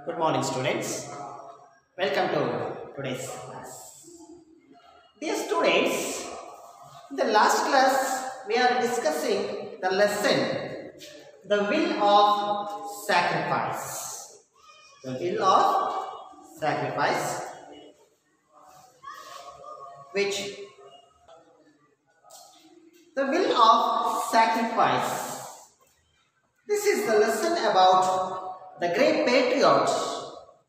Good morning, students. Welcome to today's class. Dear students, in the last class we are discussing the lesson, the will of sacrifice. The will of sacrifice, which the will of sacrifice. This is the lesson about the great patriot,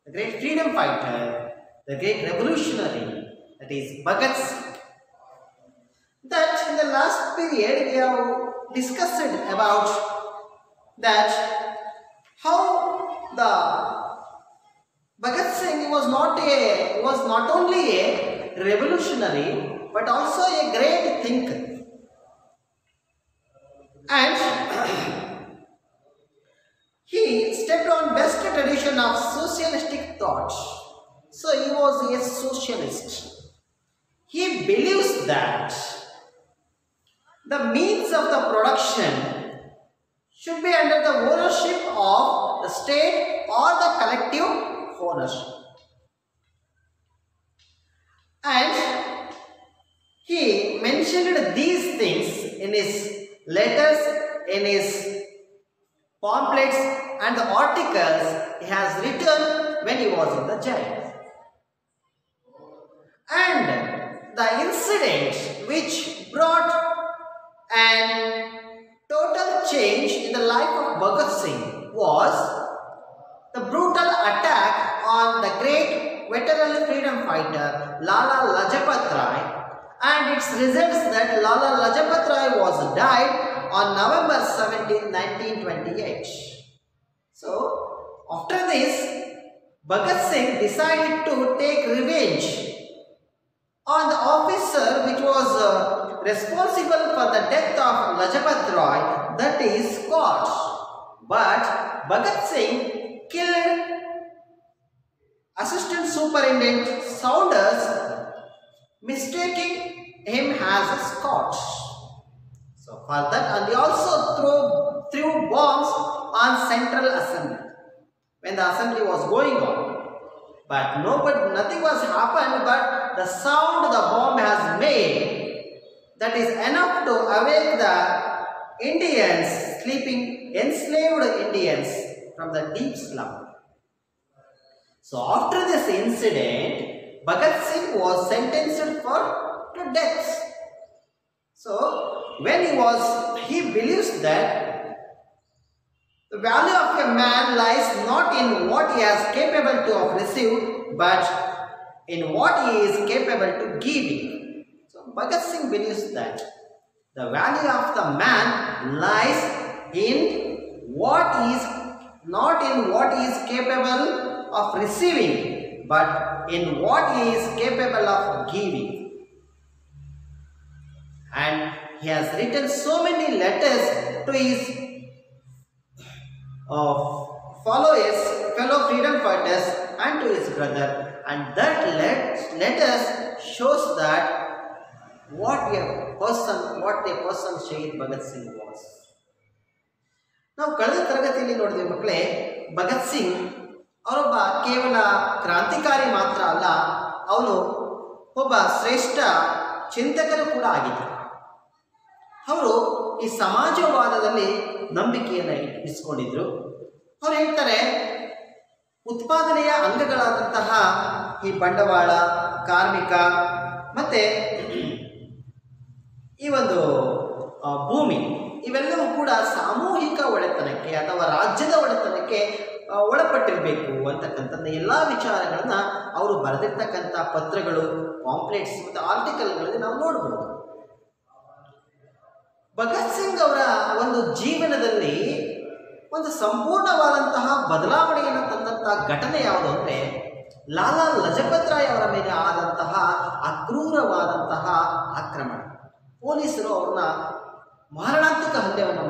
the great freedom fighter, the great revolutionary, that is Bhagat Singh. That in the last period we have discussed about that how the Bhagat Singh was not only a revolutionary but also a great thinker, and he stepped on best tradition of socialistic thought. So he was a socialist. He believes that the means of the production should be under the ownership of the state or the collective ownership. And he mentioned these things in his letters, in his pamphlets and the articles he has written when he was in the jail. And the incident which brought an total change in the life of Bhagat Singh was the brutal attack on the great veteran freedom fighter Lala Lajpat Rai, and its results that Lala Lajpat Rai was died on November 17, 1928. So, after this, Bhagat Singh decided to take revenge on the officer which was responsible for the death of Lajpat Rai, that is Scott. But Bhagat Singh killed Assistant Superintendent Saunders, mistaking him as Scott. So for that, and they also threw bombs on Central Assembly when the assembly was going on. But nothing was happened, but the sound the bomb has made, that is enough to awake the Indians, sleeping, enslaved Indians from the deep slumber. So after this incident, Bhagat Singh was sentenced to death. So when he believes that the value of a man lies not in what he is capable to have received, but in what he is capable to giving. So Bhagat Singh believes that the value of the man lies in what is not in what he is capable of receiving, but in what he is capable of giving. And he has written so many letters to his fellow freedom fighters and to his brother, and that letters shows that what a person Shahid Bhagat Singh was. ನಾವು ಕಳೆದ ತರಗತಿಯಲ್ಲಿ ನೋಡಿದ್ವಿ ಮಕ್ಕಳೇ, ಭಗತ್ ಸಿಂಗ್ ಅವರೊಬ್ಬ ಕೇವಲ ಕ್ರಾಂತಿಕಾರಿ ಮಾತ್ರ ಅಲ್ಲ, ಅವನು ಒಬ್ಬ ಶ್ರೇಷ್ಠ ಚಿಂತಕರು ಕೂಡ ಆಗಿದ್ದರು. ಅವರು ಈ ಸಮಾಜವಾದದಲ್ಲಿ ನಂಬಿಕೆಯನ್ನು ಇರಿಸಿಕೊಂಡಿದ್ರು. ಅವರು ಹೇಳ್ತಾರೆ, ಉತ್ಪಾದನೆಯ ಅಂಗಗಳಾದಂತಹ ಈ ಬಂಡವಾಳ, ಕಾರ್ಮಿಕ ಮತ್ತು ಈ ಒಂದು ಭೂಮಿ, ಇವೆಲ್ಲವೂ ಕೂಡ ಸಾಮೂಹಿಕ ಒಡೆತನಕ್ಕೆ ಅಥವಾ ರಾಜ್ಯದ ಒಡೆತನಕ್ಕೆ ಒಳಪಟ್ಟಿರಬೇಕು ಅಂತಕ್ಕಂಥದ್ದು ಎಲ್ಲ ವಿಚಾರಗಳನ್ನು ಅವರು ಬರೆದಿರ್ತಕ್ಕಂಥ ಪತ್ರಗಳು, ಪಾಂಪ್ಲೆಟ್ಸ್ ಮತ್ತು ಆರ್ಟಿಕಲ್ಗಳಲ್ಲಿ ನಾವು ನೋಡ್ಬೋದು. ಭಗತ್ ಸಿಂಗ್ ಅವರ ಒಂದು ಜೀವನದಲ್ಲಿ ಒಂದು ಸಂಪೂರ್ಣವಾದಂತಹ ಬದಲಾವಣೆಯನ್ನು ತಂದಂತಹ ಘಟನೆ ಯಾವುದು ಅಂದರೆ, ಲಾಲಾ ಲಜಪತ್ ರಾಯ್ ಅವರ ಮೇಲೆ ಆದಂತಹ ಅಕ್ರೂರವಾದಂತಹ ಆಕ್ರಮಣ. ಪೊಲೀಸರು ಅವ್ರನ್ನ ಮಾರಣಾಂತಿಕ ಹಲ್ಲೆಯನ್ನು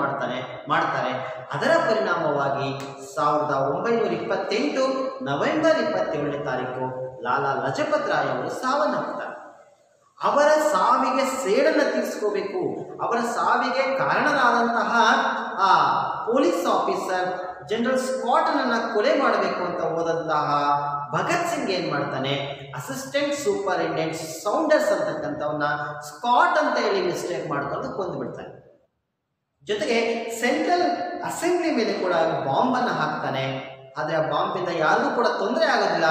ಮಾಡ್ತಾರೆ. ಅದರ ಪರಿಣಾಮವಾಗಿ 1928 ನವೆಂಬರ್ 27ನೇ ತಾರೀಕು ಲಾಲಾ ಲಜಪತ್ ರಾಯ್ ಅವರು ಸಾವನ್ನಪ್ಪುತ್ತಾರೆ. ಅವರ ಸಾವಿಗೆ ಸೇಡನ್ನು ತೀರಿಸ್ಕೋಬೇಕು, ಅವರ ಸಾವಿಗೆ ಕಾರಣರಾದಂತಹ ಆ police officer officer general Scott ಅನ್ನು ಕೊಲೆ ಮಾಡಬೇಕು ಅಂತ ಹೋದಂತಹ ಭಗತ್ ಸಿಂಗ್ ಏನ್ ಮಾಡ್ತಾನೆ, ಅಸಿಸ್ಟೆಂಟ್ ಸೂಪರಿಂಟೆಂಡೆಂಟ್ ಸೌಂಡರ್ಸ್ ಅಂತಕ್ಕಂಥವನ್ನ ಸ್ಕಾಟ್ ಅಂತ ಹೇಳಿ ಮಿಸ್ಟೇಕ್ ಮಾಡ್ಕೊಂಡು ಕೊಂದು ಬಿಡ್ತಾನೆ. ಜೊತೆಗೆ ಸೆಂಟ್ರಲ್ ಅಸೆಂಬ್ಲಿ ಮೇಲೆ ಕೂಡ ಬಾಂಬ್ ಅನ್ನು ಹಾಕ್ತಾನೆ. ಆದರೆ ಆ ಬಾಂಬಿಂದ ಯಾರಿಗೂ ಕೂಡ ತೊಂದರೆ ಆಗೋದಿಲ್ಲ.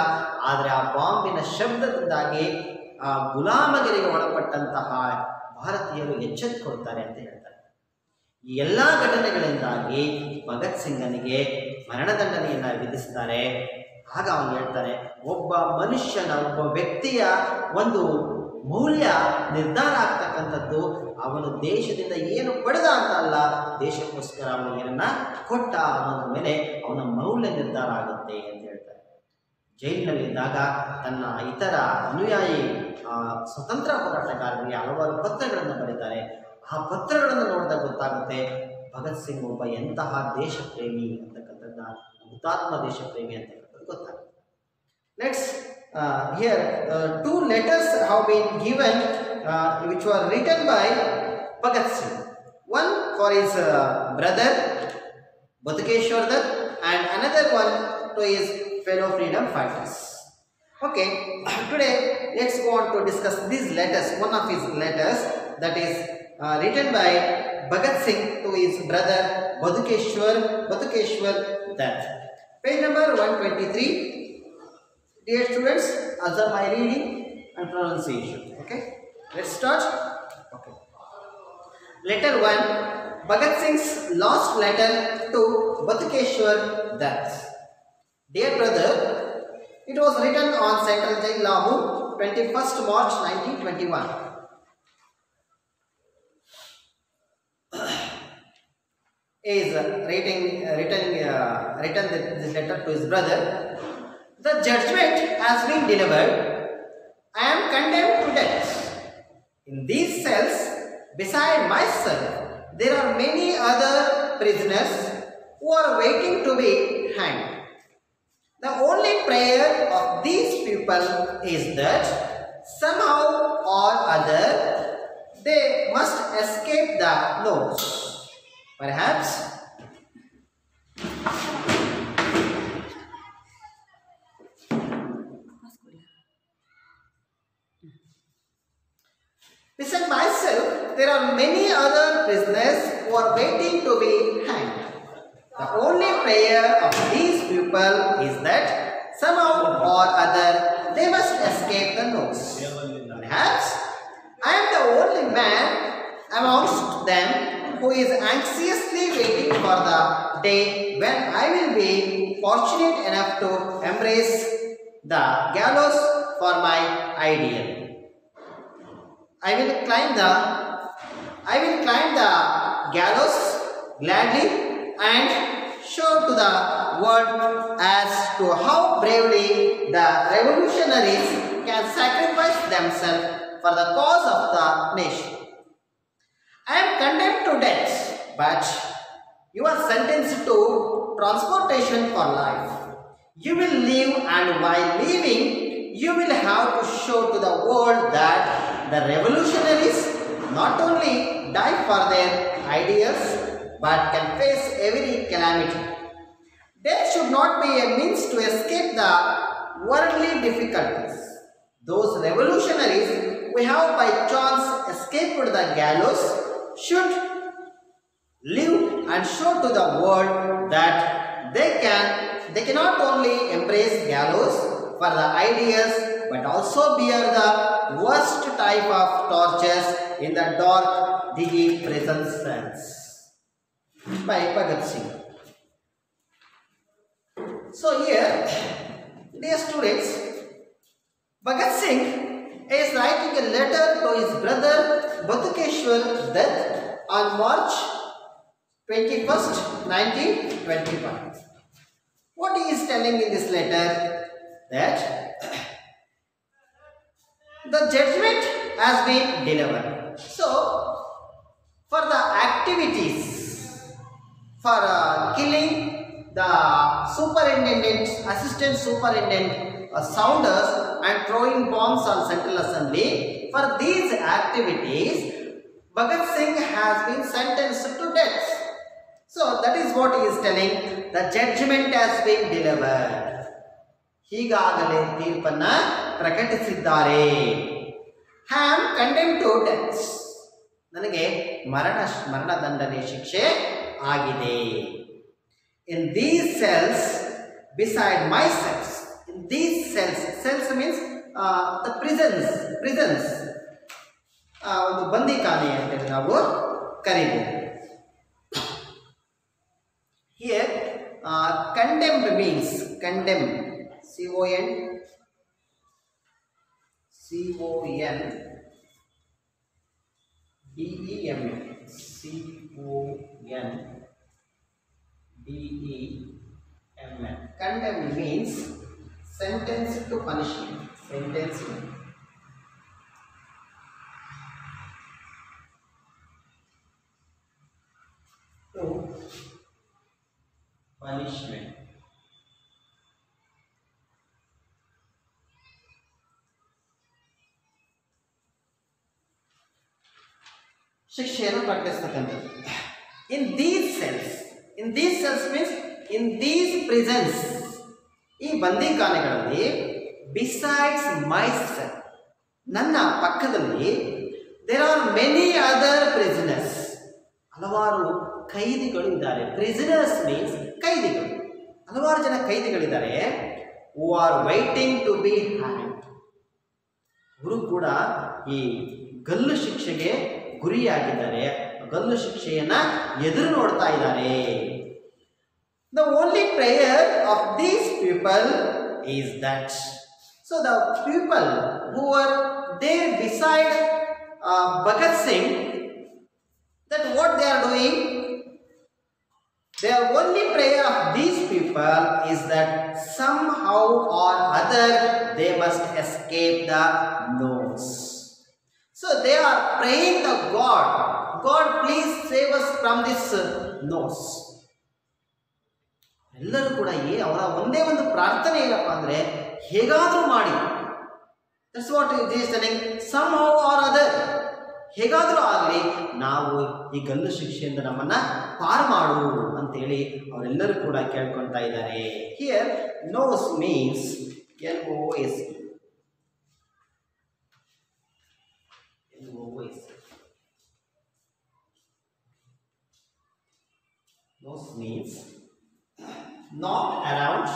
ಆದರೆ ಆ ಬಾಂಬಿನ ಶಬ್ದದಿಂದಾಗಿ ಆ ಗುಲಾಮಗಿರಿಗೆ ಒಳಪಟ್ಟಂತಹ ಭಾರತೀಯರು ಎಚ್ಚೆತ್ತುಕೊಳ್ತಾರೆ ಅಂತ ಹೇಳ್ತಾರೆ. ಈ ಎಲ್ಲ ಘಟನೆಗಳಿಂದಾಗಿ ಭಗತ್ ಸಿಂಗನಿಗೆ ಮರಣದಂಡನೆಯನ್ನು ವಿಧಿಸ್ತಾರೆ. ಆಗ ಅವನು ಹೇಳ್ತಾನೆ, ಒಬ್ಬ ಮನುಷ್ಯನ, ಒಬ್ಬ ವ್ಯಕ್ತಿಯ ಒಂದು ಮೌಲ್ಯ ನಿರ್ಧಾರ ಆಗ್ತಕ್ಕಂಥದ್ದು ಅವನು ದೇಶದಿಂದ ಏನು ಪಡೆದ ಅಂತ ಅಲ್ಲ, ದೇಶಕ್ಕೋಸ್ಕರ ಅವನು ಏನನ್ನ ಕೊಟ್ಟ ಅನ್ನೋದ್ರ ಮೇಲೆ ಅವನ ಮೌಲ್ಯ ನಿರ್ಧಾರ ಆಗುತ್ತೆ ಅಂತ ಹೇಳ್ತಾರೆ. ಜೈಲಿನಲ್ಲಿದ್ದಾಗ ತನ್ನ ಇತರ ಅನುಯಾಯಿ ಸ್ವತಂತ್ರ ಹೋರಾಟಗಾರರಿಗೆ ಹಲವಾರು ಪತ್ರಗಳನ್ನು ಬರೀತಾರೆ. ಆ ಪತ್ರಗಳನ್ನು ನೋಡಿದಾಗ ಗೊತ್ತಾಗುತ್ತೆ ಭಗತ್ ಸಿಂಗ್ ಒಬ್ಬ ಎಂತಹ ದೇಶ ಪ್ರೇಮಿ ಅಂತಕ್ಕಂಥದ್ದನ್ನ, ಹುತಾತ್ಮ ದೇಶ ಪ್ರೇಮಿ ಅಂತಕ್ಕಂಥದ್ದು ಗೊತ್ತಾಗುತ್ತೆ. Next here two letters have been given which were written by Bhagat Singh. One for his brother Batukeshwar Dutt and another one to his fellow freedom fighters. Okay, today let's go on to discuss these letters. One of his letters that is written by Bhagat Singh to his brother Batukeshwar Dutt. Page number 123. Dear students, observe my reading and pronunciation. Okay, let's start. Okay. Letter 1, Bhagat Singh's last letter to Batukeshwar Dutt. Dear brother, it was written on Central Jail, Lahore, 21st March 1921. Is written this letter to his brother. The judgment has been delivered. I am condemned to death. In these cells, beside myself, there are many other prisoners who are waiting to be hanged. The only prayer of these people is that somehow or other they must escape the nose. Perhaps beside myself, there are many other prisoners who are waiting to be hanged. The only prayer of these people is that somehow or other they must escape the nose. Perhaps I am the only man amongst them who is anxiously waiting for the day when I will be fortunate enough to embrace the gallows for my ideal. I will climb the gallows gladly and show to the world as to how bravely the revolutionaries can sacrifice themselves for the cause of the nation. I am condemned to death, but you are sentenced to transportation for life. You will live, and while living, you will have to show to the world that the revolutionaries not only die for their ideas but can face every calamity. Death should not be a means to escape the worldly difficulties. Those revolutionaries who have by chance escaped the gallows should live and show to the world that they cannot only embrace gallows for the ideas but also bear the worst type of tortures in the dark, diggy prison cells. By Bhagat Singh. So here, dear students, Bhagat Singh is writing a letter to his brother Batukeshwar Dutt on March 21st, 1921. What he is telling in this letter? That the judgment has been delivered. So, for the activities for killing the superintendent, assistant superintendent, sounders and throwing bombs on Central Assembly, for these activities, Bhagat Singh has been sentenced to death. So that is what he is telling. The judgment has been delivered. ಹೀಗಾಗಲೇ ತೀರ್ಪನ್ನ ಪ್ರಕಟಿಸಿದ್ದಾರೆ. I am condemned to death. ನನಗೆ ಮರಣದಂಡನೆ ಶಿಕ್ಷೆ ಆಗಿದೆ. In these cells beside my cells. In these cells means the prisons. ಒಂದು ಬಂದಿಖಾನೆ ಅಂತೇಳಿ ನಾವು ಕರೀಬಹುದು. Here condemned means condemn, C-O-N D-E-M, C-O-N-D-E-M-N. Condemned means sentenced to punishment. Sentenced to punishment. ಶಿಕ್ಷೆಯನ್ನು ಪ್ರಕಟಿಸತಕ್ಕಂಥದ್ದು. In these cells means in these prisons, ಈ ಬಂದಿಖಾನೆಗಳಲ್ಲಿ besides my cell, ನನ್ನ ಪಕ್ಕದಲ್ಲಿ there are many other prisoners, ಹಲವಾರು ಕೈದಿಗಳು ಇದ್ದಾರೆ. prisoners means ಕೈದಿಗಳು, ಹಲವಾರು ಜನ ಕೈದಿಗಳಿದ್ದಾರೆ. who are waiting to be hanged, ಅವರು ಕೂಡ ಈ ಗಲ್ಲು ಶಿಕ್ಷೆಗೆ ಗುರಿಯಾಗಿದ್ದಾರೆ, ಗಲ್ಲು ಶಿಕ್ಷೆಯನ್ನ ಎದುರು ನೋಡ್ತಾ ಇದ್ದಾರೆ. The only prayer of these people is that, so the people who were there beside Bhagat Singh, that what they are doing, their only prayer of these people is that somehow or other they must escape the nose. So they are praying to God, God please save us from this nose. ಎಲ್ಲರೂ ಕೂಡ ಅವರ ಒಂದೇ ಒಂದು ಪ್ರಾರ್ಥನೆ ಏನಪ್ಪ ಅಂದ್ರೆ, ಹೇಗಾದರೂ ಮಾಡಿ, that's what it is telling, somehow or other, ಹೇಗಾದರೂ ಆಗಲಿ ನಾವು ಈ ಗಲ್ಲು ಶಿಕ್ಷೆಯಿಂದ ನಮ್ಮನ್ನ ಪಾರು ಮಾಡು ಅಂತೇಳಿ ಅವರೆಲ್ಲರೂ ಕೂಡ ಕೇಳ್ಕೊಳ್ತಾ ಇದ್ದಾರೆ. Here nose means NOS. Nose means not around,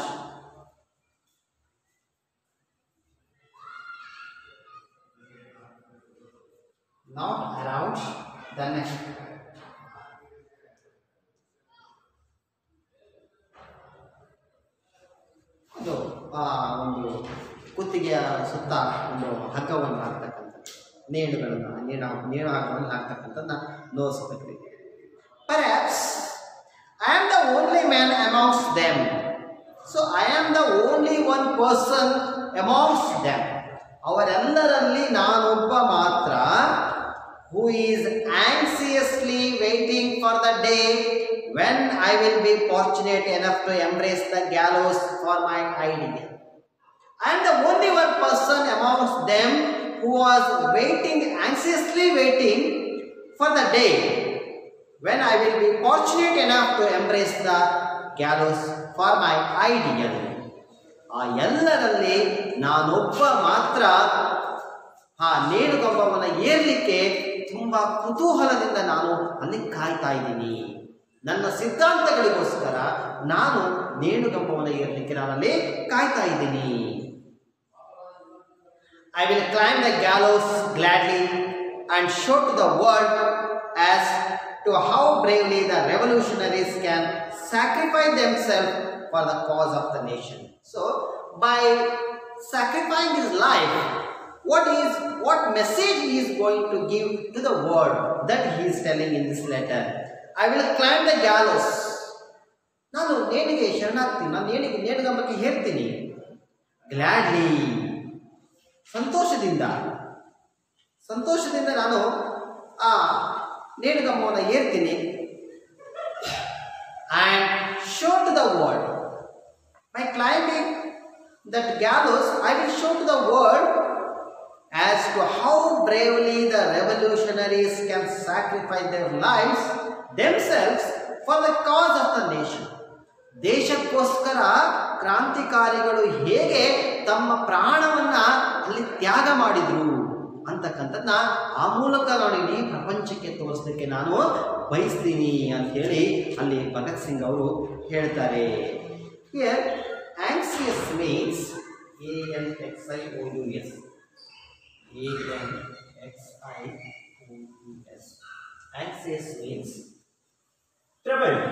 the neck. ಅದು ಒಂದು ಕುತ್ತಿಗೆಯ ಸುತ್ತ ಒಂದು ಹಗ್ಗವನ್ನು ಹಾಕ್ತಕ್ಕಂಥದ್ದು, ನೇಣು ಹಗ್ಗವನ್ನು ಹಾಕ್ತಕ್ಕಂಥದ್ದನ್ನ ನೋಸ್ ಅಂತ ಕರೀತಾರೆ. Perhaps I am the only man amongst them. So I am the only one person amongst them. ಅವರೆಲ್ಲರಲ್ಲಿ ನಾನೊಬ್ಬ ಮಾತ್ರ who is anxiously waiting for the day when I will be fortunate enough to embrace the gallows for my idea. I am the only one person amongst them who was anxiously waiting for the day when I will be fortunate enough to embrace the gallows for my ideal. ಆ ಎಲ್ಲರಲ್ಲಿ ನಾನೊಬ್ಬ ಮಾತ್ರ ಆ ನೇಣುಗಂಬವನ್ನು ಏರ್ಲಿಕ್ಕೆ ತುಂಬಾ ಕುತೂಹಲದಿಂದ ನಾನು ಅಲ್ಲಿ ಕಾಯ್ತಾ ಇದ್ದೀನಿ. ನನ್ನ ಸಿದ್ಧಾಂತಗಳಿಗೋಸ್ಕರ ನಾನು ನೇಣುಗಂಬವನ್ನು ಏರ್ಲಿಕ್ಕೆ ನಾನಲ್ಲಿ ಕಾಯ್ತಾ ಇದ್ದೀನಿ. I will climb the gallows gladly and show to the world as to how bravely the revolutionaries can sacrifice themselves for the cause of the nation. So, by sacrificing his life, what message he is going to give to the world, that he is telling in this letter. I will climb the gallows. ನಾನು ನೇಣಿಗೆ ಶರಣಾಗ್ತೀನಿ, ನಾನು ನೇಣುಗಂಬಕ್ಕೆ ಹೇರ್ತೀನಿ. Gladly, ಸಂತೋಷದಿಂದ ನಾನು ಆ ನೇಣುಗಂಬವನ್ನು ಏರ್ತೀನಿ. And show to the world. By climbing that gallows, I will show to the world as to how bravely the revolutionaries can sacrifice their lives themselves for the cause of the nation. ದೇಶಕ್ಕೋಸ್ಕರ ಕ್ರಾಂತಿಕಾರಿಗಳು ಹೇಗೆ ತಮ್ಮ ಪ್ರಾಣವನ್ನ ಅಲ್ಲಿ ತ್ಯಾಗ ಮಾಡಿದ್ರು ಅಂತಕ್ಕಂಥದ್ದನ್ನ ಆ ಮೂಲಕ ನಾನು ಇಡೀ ಪ್ರಪಂಚಕ್ಕೆ ತೋರಿಸಲಿಕ್ಕೆ ನಾನು ಬಯಸ್ತೀನಿ ಅಂತೇಳಿ ಅಲ್ಲಿ ಭಗತ್ ಸಿಂಗ್ ಅವರು ಹೇಳ್ತಾರೆ. Here anxious means ANXIOUS. ANXIOUS. Anxious means troubled.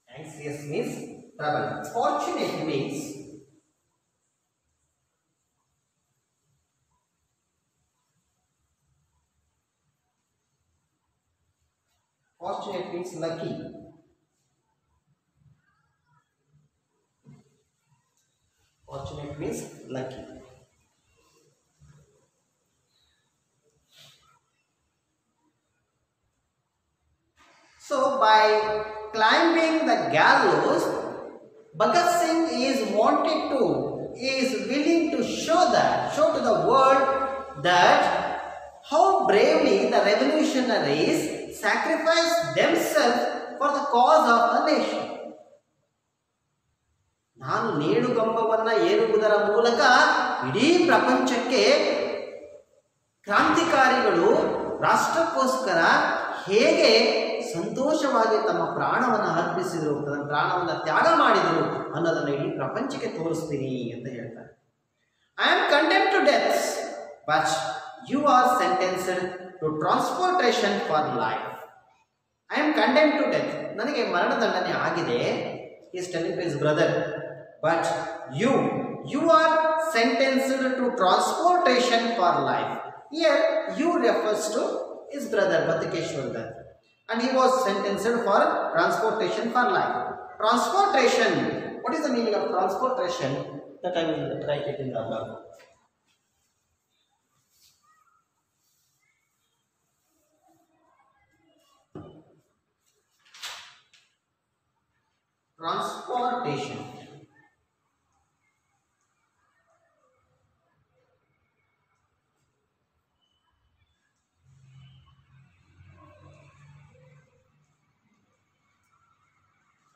Anxious means troubled. Fortunate means lucky. Fortunate means lucky. So by climbing the gallows, Bhagat Singh is willing to show to the world that how bravely the revolutionaries sacrificed themselves for the cause of the nation. ನಾನು ನೇಣುಗಂಬವನ್ನ ಏರುವುದರ ಮೂಲಕ ಇಡೀ ಪ್ರಪಂಚಕ್ಕೆ ಕ್ರಾಂತಿಕಾರಿಗಳು ರಾಷ್ಟ್ರಕ್ಕೋಸ್ಕರ ಹೇಗೆ ಸಂತೋಷವಾಗಿ ತಮ್ಮ ಪ್ರಾಣವನ್ನು ಅರ್ಪಿಸಿದರು, ತಮ್ಮ ಪ್ರಾಣವನ್ನು ತ್ಯಾಗ ಮಾಡಿದರು ಅನ್ನೋದನ್ನು ಇಡೀ ಪ್ರಪಂಚಕ್ಕೆ ತೋರಿಸ್ತೀನಿ ಅಂತ ಹೇಳ್ತಾರೆ. I am condemned to death but you are sentenced to transportation for life. I am condemned to death, ನನಗೆ ಮರಣದಂಡನೆ ಆಗಿದೆ. he is telling to his brother, but you are sentenced to transportation for life. Here you refers to his brother Batukeshwar Dutt, and he was sentenced for transportation for life. Transportation, what is the meaning of transportation? That I will write it in the blog. Transportation.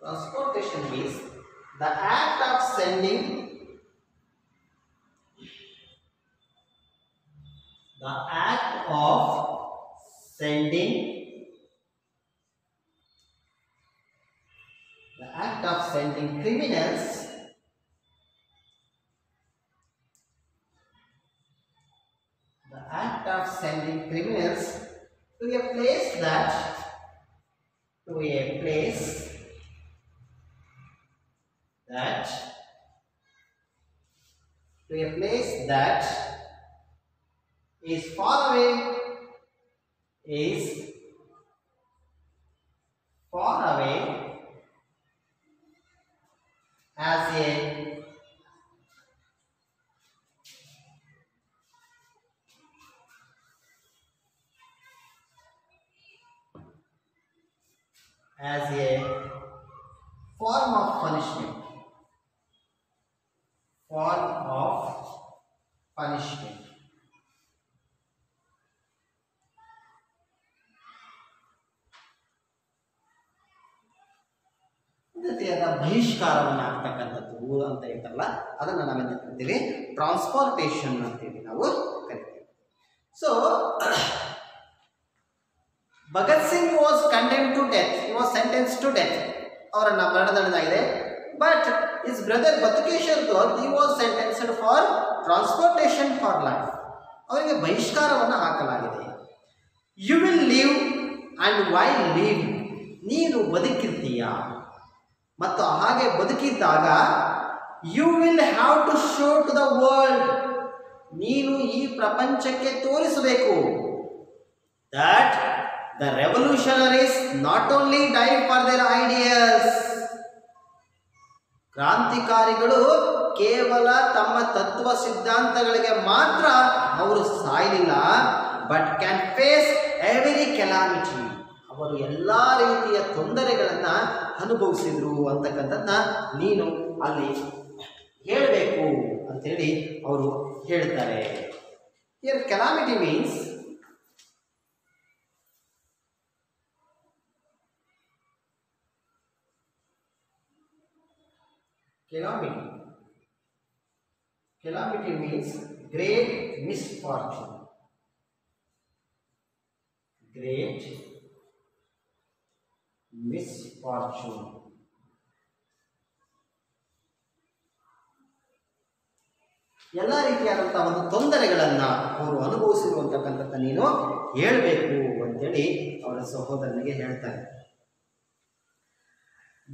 Transportation means the act of sending criminals to a place that is far away as a form of punishment. ಬಹಿಷ್ಕಾರವನ್ನು ಆಗ್ತಕ್ಕಂಥದ್ದು ಅಂತ ಹೇಳ್ತಾರಲ್ಲ, ಅದನ್ನು ನಾವೇನು ಕರಿತೀವಿ, transportation ಅಂತೇಳಿ ನಾವು ಕರಿತೀವಿ. So Bhagat Singh was condemned to death, he was sentence to death, ಅವರನ್ನ ಮರಣದಂಡನೆಯಾಗಿದೆ. But his brother Batukeshwar Dutt, he was sentenced for transportation for life, ಅವರಿಗೆ ಬಹಿಷ್ಕಾರವನ್ನು ಹಾಕಲಾಗಿದೆ. You will live and why live, ನೀನು ಬದುಕಿರ್ತೀಯ ಮತ್ತು ಹಾಗೆ ಬದುಕಿದ್ದಾಗ you will have to show to the world, ನೀನು ಈ ಪ್ರಪಂಚಕ್ಕೆ ತೋರಿಸಬೇಕು that the revolutionaries not only died for their ideas, ಕ್ರಾಂತಿಕಾರಿಗಳು ಕೇವಲ ತಮ್ಮ ತತ್ವ ಸಿದ್ಧಾಂತಗಳಿಗೆ ಮಾತ್ರ ಅವರು ಸಾಯಲಿಲ್ಲ, but can face every calamity, ಅವರು ಎಲ್ಲ ರೀತಿಯ ತೊಂದರೆಗಳನ್ನು ಅನುಭವಿಸಿದ್ರು ಅಂತಕ್ಕಂಥದ್ದನ್ನ ನೀನು ಅಲ್ಲಿ ಹೇಳಬೇಕು ಅಂತೇಳಿ ಅವರು ಹೇಳ್ತಾರೆ. Here calamity means Calamity. Calamity means great misfortune. Great misfortune. ಎಲ್ಲ ರೀತಿಯಾದಂತಹ ಒಂದು ತೊಂದರೆಗಳನ್ನ ಅವರು ಅನುಭವಿಸಿರುವಂತಕ್ಕಂಥದ್ದು ನೀನು ಹೇಳಬೇಕು ಅಂತೇಳಿ ಅವರ ಸಹೋದರನಿಗೆ ಹೇಳ್ತಾರೆ.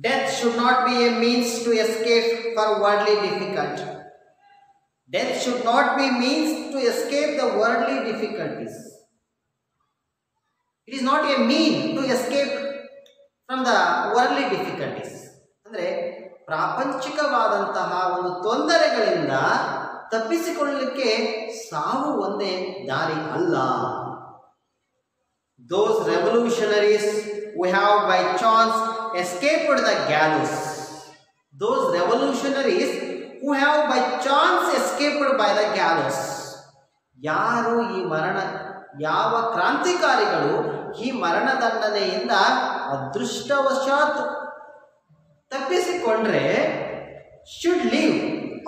Death should not be a means to escape for worldly difficulty. Death should not be means to escape the worldly difficulties. It is not a mean to escape from the worldly difficulties. ಅಂದ್ರೆ ಪ್ರಾಪಂಚಿಕವಾದಂತಹ ಒಂದು ತೊಂದರೆಗಳಿಂದ ತಪ್ಪಿಸಿಕೊಳ್ಳಲಿಕ್ಕೆ ಸಾವು ಒಂದೇ ದಾರಿ ಅಲ್ಲ. Those revolutionaries who have by chance escaped the gallows. Those revolutionaries who have by chance escaped by the gallows. ಯಾರು ಈ ಯಾವ ಕ್ರಾಂತಿಕಾರಿಗಳು ಈ ಮರಣದಂಡನೆಯಿಂದ ಅದೃಷ್ಟವಶಾತ್ ತಪ್ಪಿಸಿಕೊಂಡ್ರೆ ಶುಡ್ ಲಿವ್,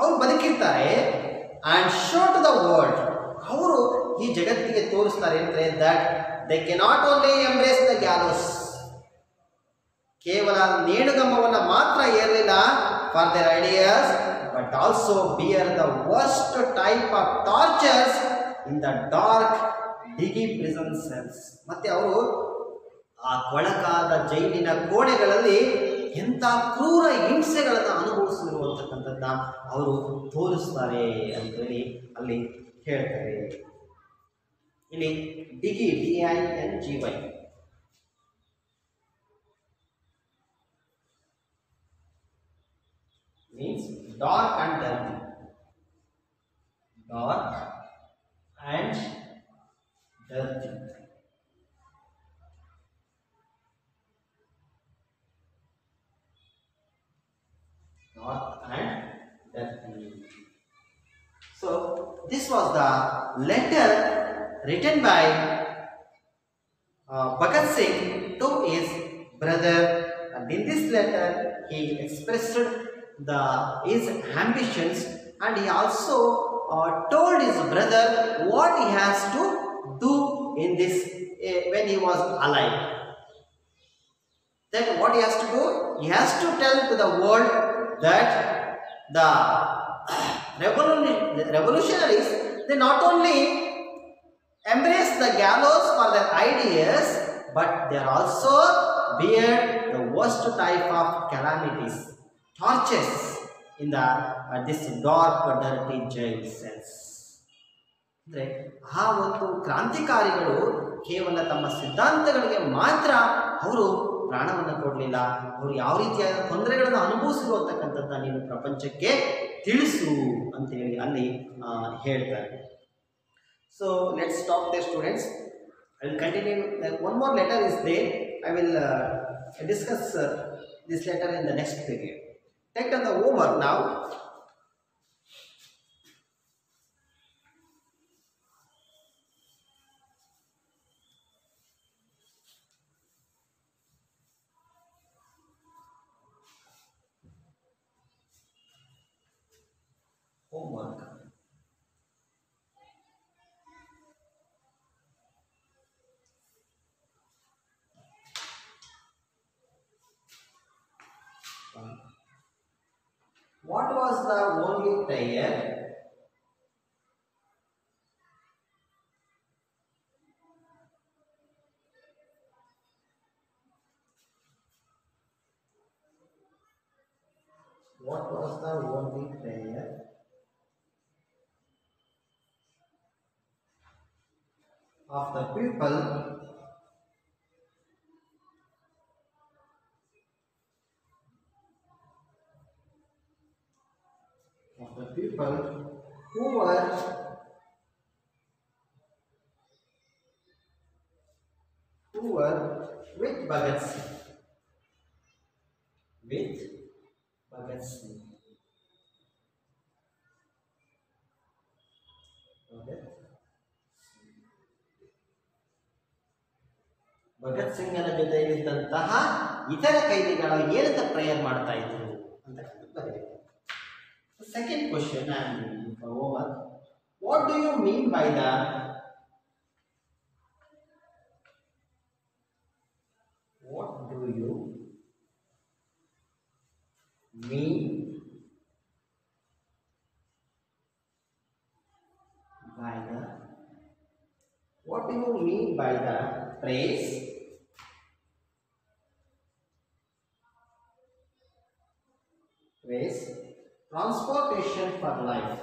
ಅವ್ರು ಬದುಕಿರ್ತಾರೆ. And show to the world, ಅವರು ಈ ಜಗತ್ತಿಗೆ ತೋರಿಸ್ತಾರೆ ಅಂದರೆ that they cannot only embrace the gallows, ಕೇವಲ ನೇಣುಗಂಬವನ್ನು ಮಾತ್ರ ಏರಲಿಲ್ಲ for their ideas, but also bear the worst type of tortures in the dark ಡಿಗಿ ಪ್ರಿಸನ್ ಸೆಲ್ಸ್. ಮತ್ತೆ ಅವರು ಆ ಕೊಳಕಾದ ಜೈಲಿನ ಕೋಣೆಗಳಲ್ಲಿ ಎಂಥ ಕ್ರೂರ ಹಿಂಸೆಗಳನ್ನು ಅನುಭವಿಸಿರುವಂತಕ್ಕಂಥದ್ದನ್ನ ಅವರು ತೋರಿಸ್ತಾರೆ ಅಂತೇಳಿ ಅಲ್ಲಿ ಹೇಳ್ತಾರೆ. ಇಲ್ಲಿ ಡಿಗಿ DINGY means dark and dirty. Dark and dirty. Dark and dirty. So this was the letter written by Bhagat Singh to his brother, and in this letter he expressed his ambitions, and he also told his brother what he has to do in this when he was alive. That what he has to do, he has to tell to the world that the revolutionaries, they not only embrace the gallows for their ideas, but they are also bear the worst type of calamities, torches in this dark dirty jail cells. ಅಂದರೆ ಆ ಒಂದು ಕ್ರಾಂತಿಕಾರಿಗಳು ಕೇವಲ ತಮ್ಮ ಸಿದ್ಧಾಂತಗಳಿಗೆ ಮಾತ್ರ ಅವರು ಪ್ರಾಣವನ್ನು ಕೊಡಲಿಲ್ಲ, ಅವರು ಯಾವ ರೀತಿಯಾದ ತೊಂದರೆಗಳನ್ನು ಅನುಭವಿಸಿರುವಂತಕ್ಕಂಥದ್ದನ್ನ ನೀನು ಪ್ರಪಂಚಕ್ಕೆ ತಿಳಿಸು ಅಂತ ಹೇಳಿ ಅಲ್ಲಿ ಹೇಳ್ತಾರೆ. So let's stop there students. I will continue. One more letter is there. I will discuss this letter in the next period. Take on the homework now. Homework. What was the only prayer of the people who were with Bhagat Singh. With Bhagat Singh. Bhagat ಸಿಂಗನ ಜೊತೆಯಲ್ಲಿದ್ದಂತಹ ಇತರ ಕೈದಿಗಳು ಏನಂತ prayer ಮಾಡ್ತಾ ಇದ್ರು ಅಂತ ಬರೆಯಬೇಕು. second question I am giving you for homework. What do you mean by the what do you mean by the what do you mean by the phrase transportation for life?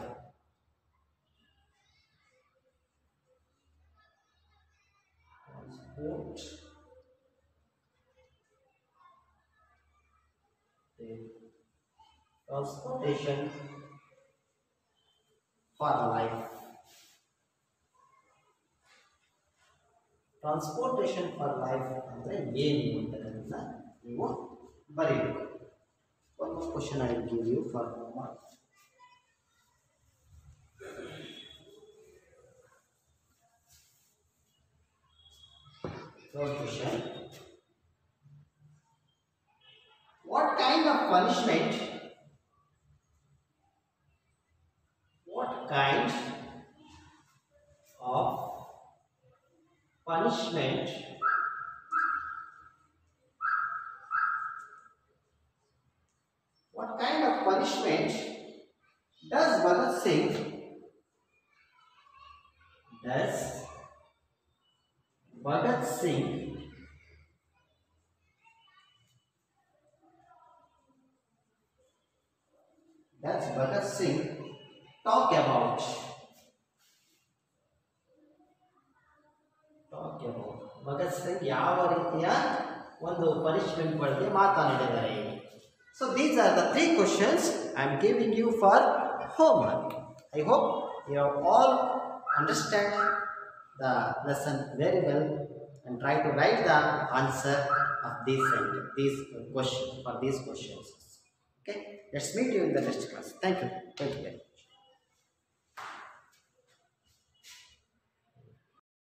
Transportation for life. Transportation for life ಅಂದ್ರೆ ಏನು ಅಂತಕ್ಕಂಥದ್ದನ್ನ ನೀವು ಬರೀಬೇಕು. One more question I will give you for homework. Third question. What kind of punishment? What kind of punishment does Bhagat Singh talk about Bhagat Singh ಯಾವ ರೀತಿಯ ಒಂದು punishment ಬಗ್ಗೆ ಮಾತನಾಡಿದ್ದಾರೆ? So these are the 3 questions I am giving you for homework. I hope you have all understand the lesson very well and try to write the answer of these questions for these questions. Okay, let's meet you in the next class. Thank you.